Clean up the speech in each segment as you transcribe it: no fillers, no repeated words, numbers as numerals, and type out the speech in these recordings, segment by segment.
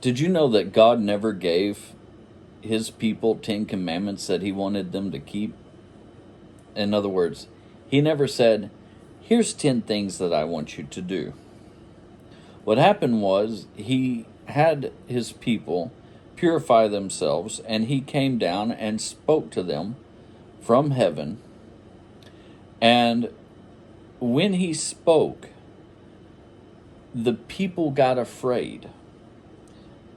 Did you know that God never gave his people 10 commandments that he wanted them to keep? In other words, he never said, here's 10 things that I want you to do. What happened was he had his people purify themselves, and he came down and spoke to them from heaven. And when he spoke, the people got afraid.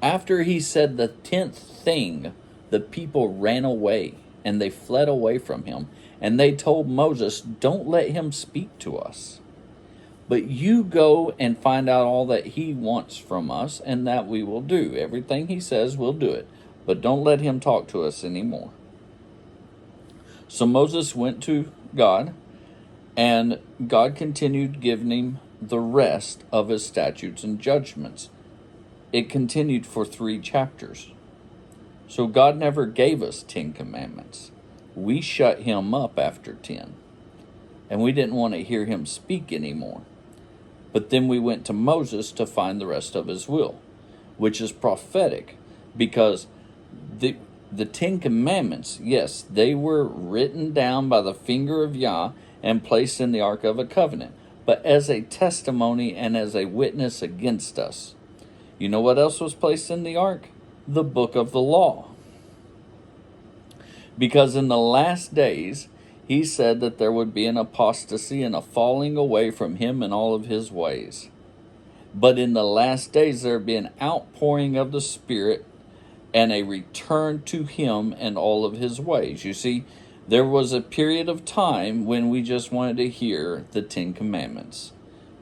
After he said the 10th thing, the people ran away and they fled away from him. And they told Moses, don't let him speak to us. But you go and find out all that he wants from us, and that we will do. Everything he says, we'll do it. But don't let him talk to us anymore. So Moses went to God, and God continued giving him the rest of his statutes and judgments. It continued for 3 chapters. So God never gave us 10 commandments. We shut him up after 10. And we didn't want to hear him speak anymore. But then we went to Moses to find the rest of his will, which is prophetic, because the 10 commandments, yes, they were written down by the finger of Yah and placed in the Ark of a Covenant, but as a testimony and as a witness against us. You know what else was placed in the Ark? The book of the law. Because in the last days, he said that there would be an apostasy and a falling away from him and all of his ways. But in the last days, there would be an outpouring of the Spirit and a return to him and all of his ways. You see, there was a period of time when we just wanted to hear the 10 commandments.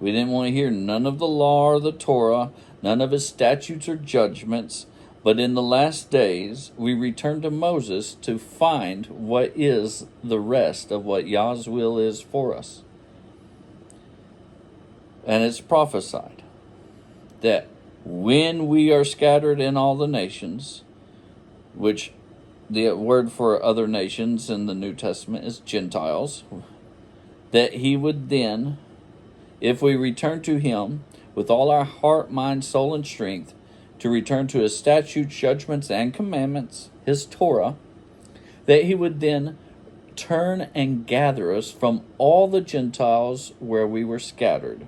We didn't want to hear none of the law or the Torah, none of his statutes or judgments. But in the last days, we return to Moses to find what is the rest of what Yah's will is for us. And it's prophesied that when we are scattered in all the nations, which the word for other nations in the New Testament is Gentiles, that he would then, if we return to him with all our heart, mind, soul, and strength, to return to his statutes, judgments, and commandments, his Torah, that he would then turn and gather us from all the Gentiles where we were scattered.